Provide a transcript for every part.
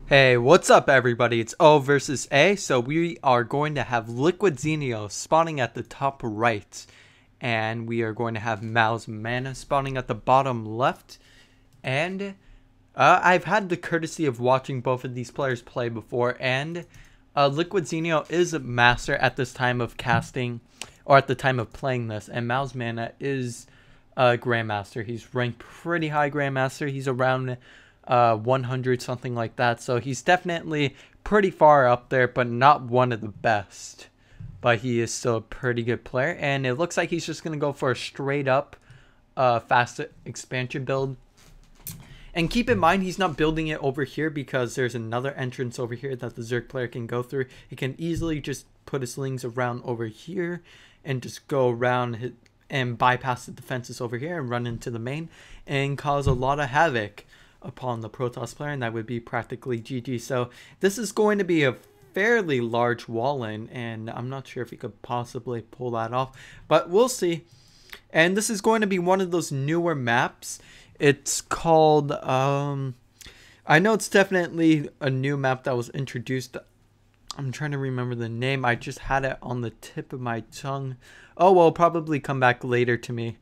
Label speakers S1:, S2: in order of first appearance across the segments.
S1: Hey, what's up everybody? It's O versus A. So we are going to have LiquidZenio spawning at the top right. And we are going to have mouzCCMaNa spawning at the bottom left. And I've had the courtesy of watching both of these players play before. And LiquidZenio is a master at this time of casting, or at the time of playing this. And mouzCCMaNa is a Grandmaster. He's ranked pretty high Grandmaster. He's around 100, something like that. So he's definitely pretty far up there, but not one of the best. But he is still a pretty good player. And it looks like he's just going to go for a straight up fast expansion build. And keep in mind, he's not building it over here because there's another entrance over here that the Zerg player can go through. He can easily just put his slings around over here and just go around and bypass the defenses over here and run into the main and cause a lot of havoc upon the Protoss player, and that would be practically GG. So this is going to be a fairly large wall in, and I'm not sure if he could possibly pull that off, but we'll see. And this is going to be one of those newer maps. It's called I know it's definitely a new map that was introduced. I'm trying to remember the name. I just had it on the tip of my tongue. Oh well, probably come back later to me.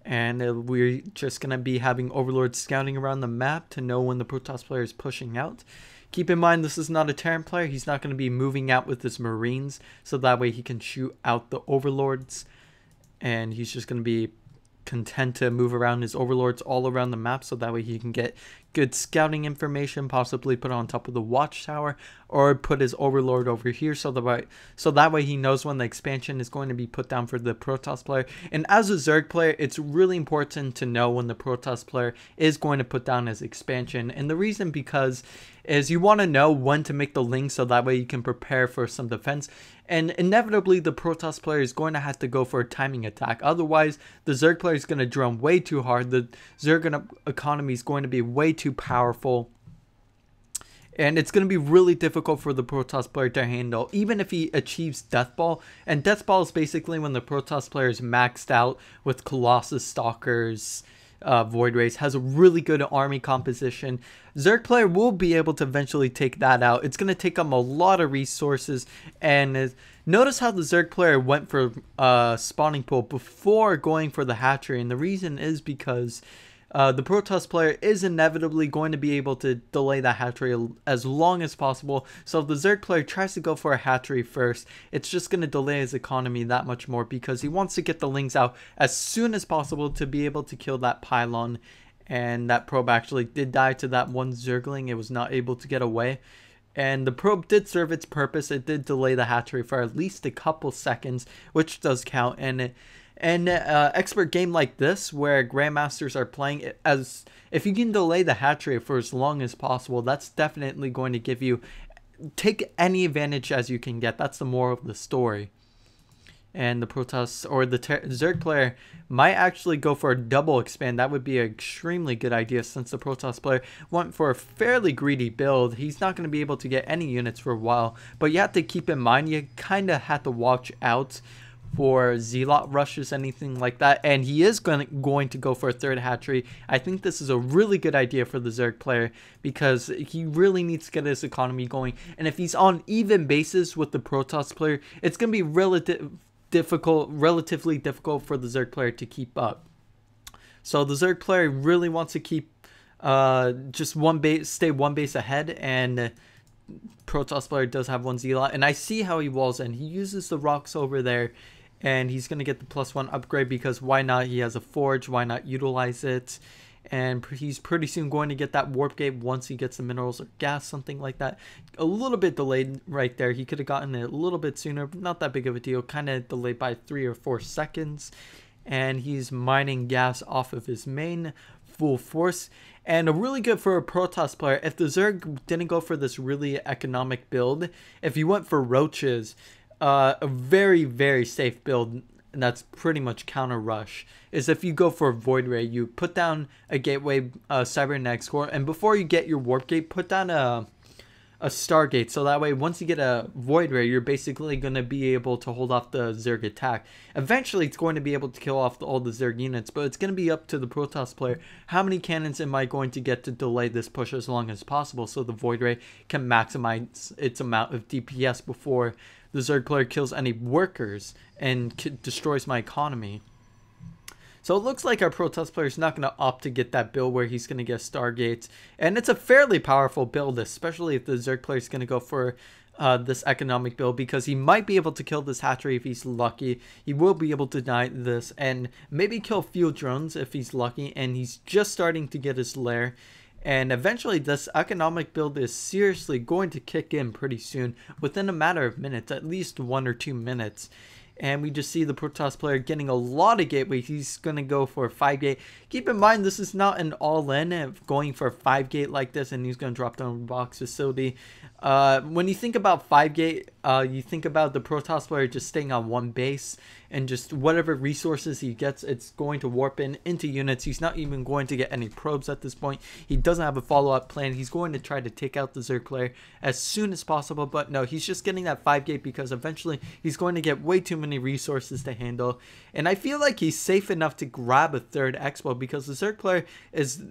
S1: And we're just going to be having Overlords scouting around the map to know when the Protoss player is pushing out. Keep in mind, this is not a Terran player. He's not going to be moving out with his Marines, so that way he can shoot out the Overlords. And he's just going to be content to move around his Overlords all around the map, so that way he can get good scouting information, possibly put it on top of the watchtower, or put his Overlord over here so that way he knows when the expansion is going to be put down for the Protoss player. And as a Zerg player, it's really important to know when the Protoss player is going to put down his expansion. And the reason because is you want to know when to make the link, so that way you can prepare for some defense. And inevitably, the Protoss player is going to have to go for a timing attack. Otherwise, the Zerg player is going to drone way too hard. The Zerg economy is going to be way too powerful. And it's going to be really difficult for the Protoss player to handle, even if he achieves Death Ball. And Death Ball is basically when the Protoss player is maxed out with Colossus, Stalkers, Void Rays, has a really good army composition. Zerg player will be able to eventually take that out. It's going to take him a lot of resources. And notice how the Zerg player went for spawning pool before going for the hatchery. And the reason is because the Protoss player is inevitably going to be able to delay that hatchery as long as possible. So if the Zerg player tries to go for a hatchery first, it's just going to delay his economy that much more, because he wants to get the lings out as soon as possible to be able to kill that pylon. And that probe actually did die to that one Zergling. It was not able to get away. And the probe did serve its purpose. It did delay the hatchery for at least a couple seconds, which does count. And expert game like this, where Grandmasters are playing it, as if you can delay the hatchery for as long as possible, that's definitely going to give you, take any advantage as you can get. That's the moral of the story. And the Protoss or the Zerg player might actually go for a double expand. That would be an extremely good idea, since the Protoss player went for a fairly greedy build. He's not going to be able to get any units for a while, but you have to keep in mind, you kind of have to watch out for Zealot rushes, anything like that. And he is going to go for a third hatchery. I think this is a really good idea for the Zerg player, because he really needs to get his economy going. And if he's on even basis with the Protoss player, it's going to be relatively difficult for the Zerg player to keep up. So the Zerg player really wants to keep just stay one base ahead. And Protoss player does have one Zealot, and I see how he walls in. He uses the rocks over there, and he's going to get the +1 upgrade, because why not? He has a forge, why not utilize it? And he's pretty soon going to get that warp gate once he gets the minerals or gas, something like that. A little bit delayed right there. He could have gotten it a little bit sooner, but not that big of a deal. Kind of delayed by 3 or 4 seconds. And he's mining gas off of his main full force. And a really good for a Protoss player, if the Zerg didn't go for this really economic build, if you went for roaches, a very, very safe build, and that's pretty much counter rush, is if you go for a Void Ray, you put down a gateway cybernetics core, and before you get your warp gate, put down a Stargate, so that way once you get a Void Ray, you're basically going to be able to hold off the Zerg attack. Eventually it's going to be able to kill off all the Zerg units, but it's going to be up to the Protoss player. How many cannons am I going to get to delay this push as long as possible so the Void Ray can maximize its amount of DPS before the Zerg player kills any workers and destroys my economy. So it looks like our Protoss player is not going to opt to get that build where he's going to get Stargates. And it's a fairly powerful build, especially if the Zerg player is going to go for this economic build, because he might be able to kill this hatchery if he's lucky. He will be able to deny this and maybe kill a few drones if he's lucky. And he's just starting to get his lair. And eventually this economic build is seriously going to kick in pretty soon, within a matter of minutes, at least 1 or 2 minutes. And we just see the Protoss player getting a lot of gateway. He's going to go for a 5 gate. Keep in mind, this is not an all-in going for a 5 gate like this, and he's going to drop down box facility. When you think about 5 gate, you think about the Protoss player just staying on one base, and just whatever resources he gets, it's going to warp into units. He's not even going to get any probes at this point. He doesn't have a follow-up plan. He's going to try to take out the Zerg player as soon as possible, but no, he's just getting that 5 gate because eventually he's going to get way too many resources to handle. And I feel like he's safe enough to grab a 3rd expo because the Zerg player is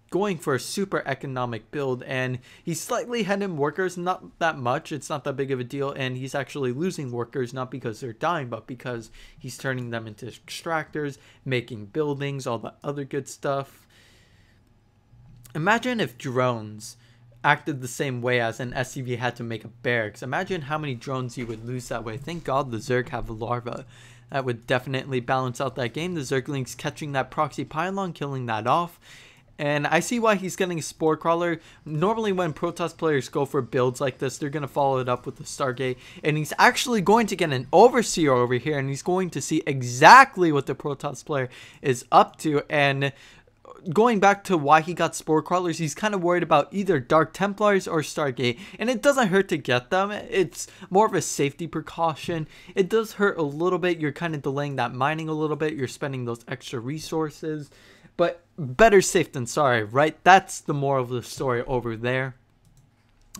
S1: going for a super economic build, and he's slightly ahead in workers, not that much, it's not that big of a deal, and he's actually losing workers not because they're dying, but because he's turning them into extractors, making buildings, all the other good stuff. Imagine if drones acted the same way as an SCV had to make a barracks. Imagine how many drones you would lose that way. Thank God the Zerg have a larva. That would definitely balance out that game. The Zerglings catching that proxy pylon, killing that off. And I see why he's getting a Spore Crawler. Normally when Protoss players go for builds like this, they're going to follow it up with the Stargate. And he's actually going to get an Overseer over here. And he's going to see exactly what the Protoss player is up to. And going back to why he got Spore Crawlers, he's kind of worried about either Dark Templars or Stargate. And it doesn't hurt to get them. It's more of a safety precaution. It does hurt a little bit. You're kind of delaying that mining a little bit. You're spending those extra resources. But better safe than sorry, right? That's the moral of the story over there.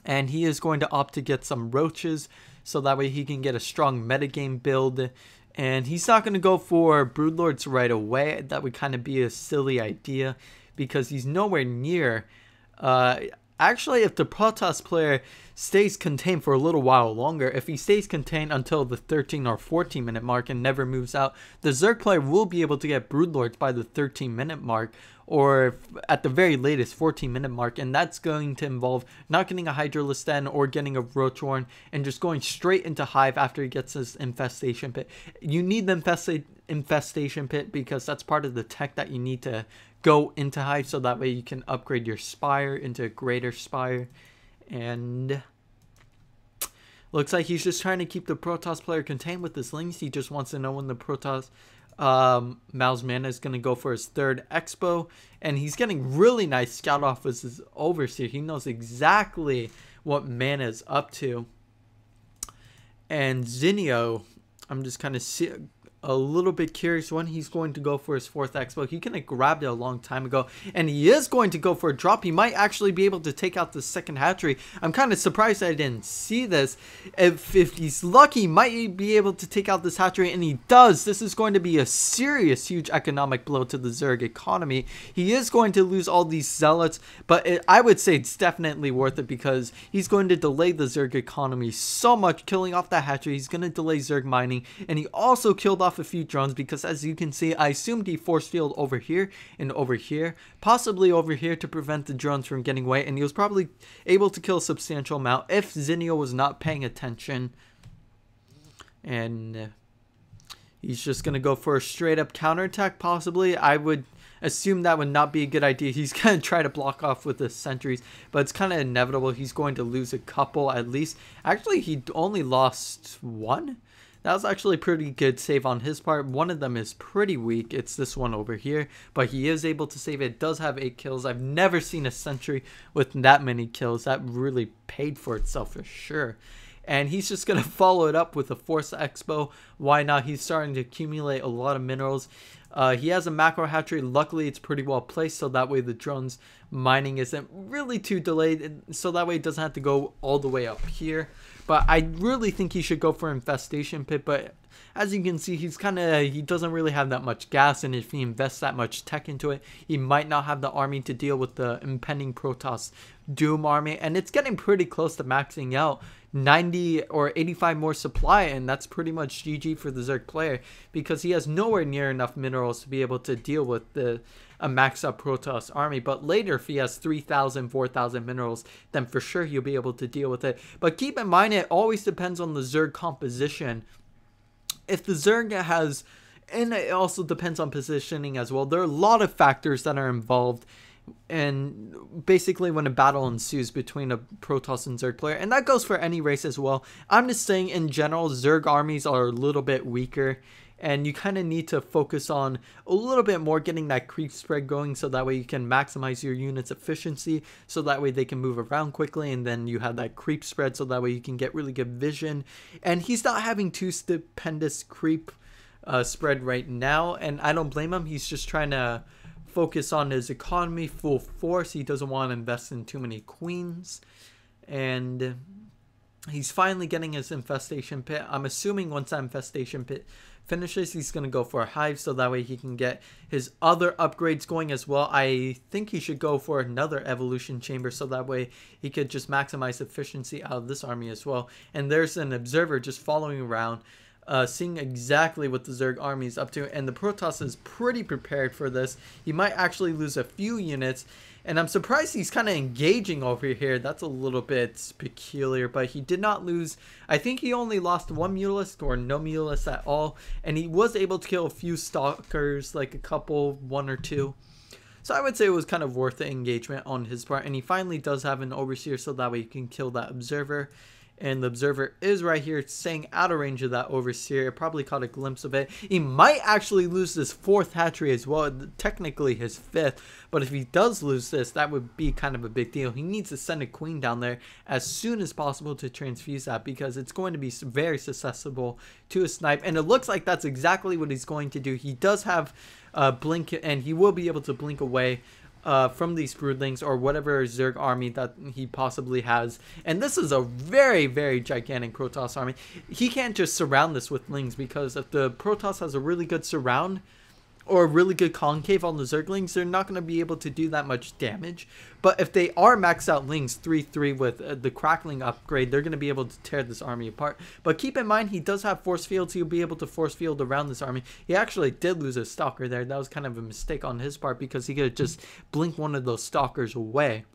S1: And he is going to opt to get some roaches, so that way he can get a strong metagame build. And he's not going to go for Broodlords right away. That would kind of be a silly idea, because he's nowhere near. Actually, if the Protoss player stays contained for a little while longer, if he stays contained until the 13 or 14 minute mark and never moves out, the Zerg player will be able to get Broodlords by the 13-minute mark, or at the very latest 14-minute mark, and that's going to involve not getting a Hydralisk Den or getting a Roach Warren and just going straight into Hive after he gets his Infestation Pit. You need the Infestation Pit because that's part of the tech that you need to go into Hive, so that way you can upgrade your Spire into a greater Spire. And looks like he's just trying to keep the Protoss player contained with his links. He just wants to know when the Protoss mouzCCMaNa is going to go for his 3rd expo, and he's getting really nice scout off as his Overseer. He knows exactly what Mana is up to. And Zenio, I'm just kind of a little bit curious when he's going to go for his 4th expo. He kind of grabbed it a long time ago, and he is going to go for a drop. He might actually be able to take out the 2nd hatchery. I'm kind of surprised I didn't see this. If he's lucky, he might be able to take out this hatchery, and he does. This is going to be a serious, huge economic blow to the Zerg economy. He is going to lose all these zealots, but I would say it's definitely worth it, because he's going to delay the Zerg economy so much, killing off that hatchery. He's going to delay Zerg mining, and he also killed off a few drones, because as you can see, I assumed he force field over here and over here, possibly over here, to prevent the drones from getting away, and he was probably able to kill a substantial amount if Zenio was not paying attention. And he's just gonna go for a straight up counterattack, possibly. I would assume that would not be a good idea. He's gonna try to block off with the sentries, but it's kind of inevitable. He's going to lose a couple at least. Actually, he only lost 1. That was actually a pretty good save on his part. One of them is pretty weak. It's this one over here. But he is able to save it. It does have 8 kills. I've never seen a sentry with that many kills. That really paid for itself for sure. and he's just going to follow it up with a Force Expo. Why not? He's starting to accumulate a lot of minerals. He has a macro hatchery. Luckily, it's pretty well placed, so that way the drone's mining isn't really too delayed, so that way it doesn't have to go all the way up here. But I really think he should go for infestation pit, but as you can see, he doesn't really have that much gas, and if he invests that much tech into it, he might not have the army to deal with the impending Protoss Doom army, and it's getting pretty close to maxing out. 90 or 85 more supply, and that's pretty much GG for the Zerg player, because he has nowhere near enough minerals to be able to deal with a maxed out Protoss army. But later, if he has 3,000 4,000 minerals, then for sure he'll be able to deal with it. But keep in mind, it always depends on the Zerg composition. If the Zerg has, and it also depends on positioning as well, there are a lot of factors that are involved. And basically when a battle ensues between a Protoss and Zerg player, and that goes for any race as well. I'm just saying in general, Zerg armies are a little bit weaker, and you kind of need to focus on a little bit more getting that creep spread going, so that way you can maximize your units efficiency, so that way they can move around quickly, and then you have that creep spread, so that way you can get really good vision. And he's not having too stupendous creep spread right now, and I don't blame him. He's just trying to focus on his economy full force. He doesn't want to invest in too many queens, and he's finally getting his infestation pit. I'm assuming once that infestation pit finishes, he's going to go for a hive, so that way he can get his other upgrades going as well. I think he should go for another evolution chamber, so that way he could just maximize efficiency out of this army as well. And there's an observer just following around, seeing exactly what the Zerg army is up to, and the Protoss is pretty prepared for this. He might actually lose a few units, and I'm surprised he's kind of engaging over here. That's a little bit peculiar, but he did not lose. I think he only lost one Mutalisk or no Mutalisk at all, and he was able to kill a few Stalkers, like a couple, one or two. So I would say it was kind of worth the engagement on his part, and he finally does have an Overseer, so that way he can kill that Observer. And the Observer is right here, staying out of range of that Overseer. I probably caught a glimpse of it. He might actually lose this 4th hatchery as well, technically his 5th. But if he does lose this, that would be kind of a big deal. He needs to send a queen down there as soon as possible to transfuse that, because it's going to be very susceptible to a snipe. And it looks like that's exactly what he's going to do. He does have blink, and he will be able to blink away from these broodlings or whatever Zerg army that he possibly has. And this is a very, very gigantic Protoss army. He can't just surround this with lings, because if the Protoss has a really good surround or a really good concave on the Zerglings, they're not going to be able to do that much damage. But if they are maxed out lings 3-3 with the crackling upgrade, they're going to be able to tear this army apart. But keep in mind, he does have force fields. He'll be able to force field around this army. He actually did lose a Stalker there. That was kind of a mistake on his part, because he could just blink one of those Stalkers away.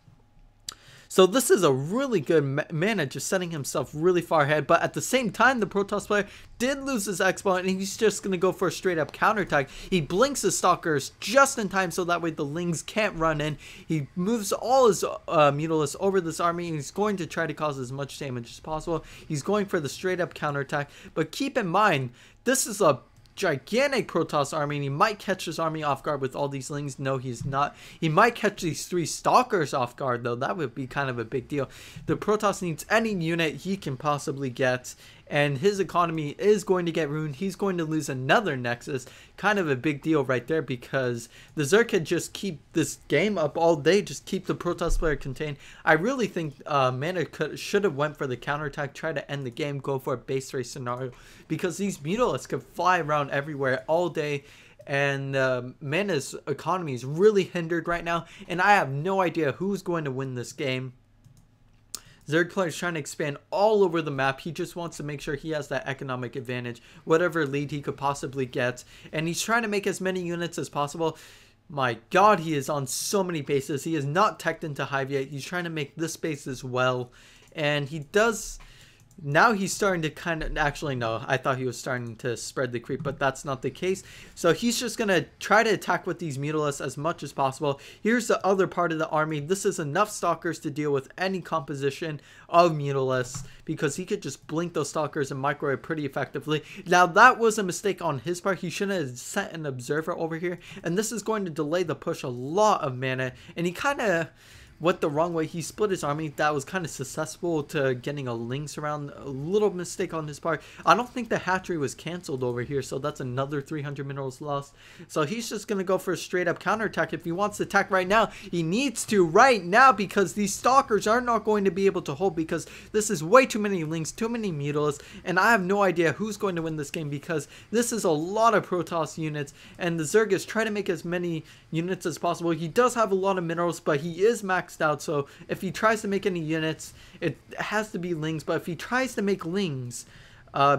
S1: So this is a really good mana, just setting himself really far ahead. But at the same time, the Protoss player did lose his Expo, and he's just going to go for a straight up counterattack. He blinks his Stalkers just in time, so that way the Lings can't run in. He moves all his Mutalisks over this army, and he's going to try to cause as much damage as possible. He's going for the straight up counterattack. But keep in mind, this is a gigantic Protoss army, and he might catch his army off guard with all these lings. No, he's not. He might catch these 3 Stalkers off guard, though. That would be kind of a big deal. The Protoss needs any unit he can possibly get, and his economy is going to get ruined. He's going to lose another Nexus. Kind of a big deal right there, because the Zerg could just keep this game up all day, just keep the Protoss player contained. I really think Mana should have went for the counterattack, try to end the game, go for a base race scenario, because these Mutalisks could fly around everywhere all day, and Mana's economy is really hindered right now, and I have no idea who's going to win this game. Zerg player is trying to expand all over the map. He just wants to make sure he has that economic advantage, whatever lead he could possibly get, and he's trying to make as many units as possible. My god, he is on so many bases. He is not teched into Hive yet. He's trying to make this base as well, and he does. Now he's starting to kind of, actually no, I thought he was starting to spread the creep, but that's not the case. So he's just going to try to attack with these Mutalisks as much as possible. Here's the other part of the army. This is enough Stalkers to deal with any composition of Mutalisks, because he could just blink those Stalkers and microwave pretty effectively. Now that was a mistake on his part. He shouldn't have sent an Observer over here, and this is going to delay the push a lot of mana, and he kind of went the wrong way. He split his army. That was kind of susceptible to getting a Lynx around. A little mistake on his part. I don't think the hatchery was canceled over here, so that's another 300 minerals lost. So he's just going to go for a straight up counterattack. If he wants to attack right now, he needs to right now, because these stalkers are not going to be able to hold, because this is way too many Lynx, too many Mutalisks, and I have no idea who's going to win this game, because this is a lot of Protoss units, and the Zerg is trying to make as many units as possible. He does have a lot of minerals, but he is maxed out, so if he tries to make any units, it has to be Lings. But if he tries to make Lings,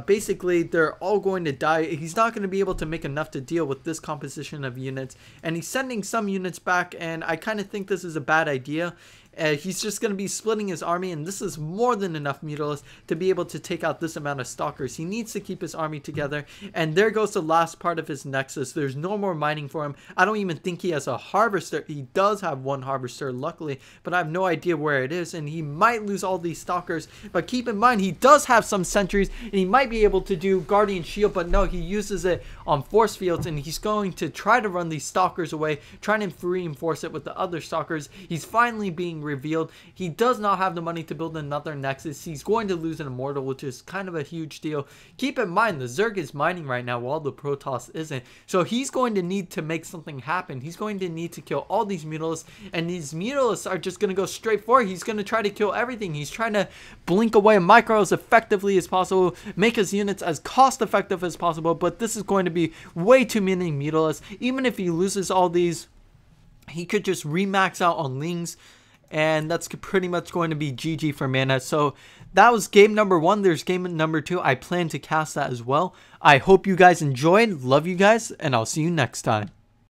S1: basically they're all going to die. He's not going to be able to make enough to deal with this composition of units, and he's sending some units back, and I kind of think this is a bad idea. He's just going to be splitting his army, and this is more than enough Mutalisks to be able to take out this amount of Stalkers. He needs to keep his army together, and there goes the last part of his Nexus. There's no more mining for him. I don't even think he has a Harvester. He does have one Harvester, luckily, but I have no idea where it is, and he might lose all these Stalkers. But keep in mind, he does have some sentries, and he might be able to do Guardian Shield, but no, he uses it on force fields, and he's going to try to run these Stalkers away, trying to reinforce it with the other Stalkers. He's finally being revealed. He does not have the money to build another Nexus. He's going to lose an Immortal, which is kind of a huge deal. Keep in mind, the Zerg is mining right now while the Protoss isn't, so he's going to need to make something happen. He's going to need to kill all these Mutalisks, and these Mutalisks are just going to go straight for it. He's going to try to kill everything. He's trying to blink away micro as effectively as possible, make his units as cost effective as possible, but this is going to be way too many Mutalisks. Even if he loses all these, he could just remax out on Lings, and that's pretty much going to be GG for Mana. So that was game number 1. There's game number 2. I plan to cast that as well. I hope you guys enjoyed. Love you guys, and I'll see you next time.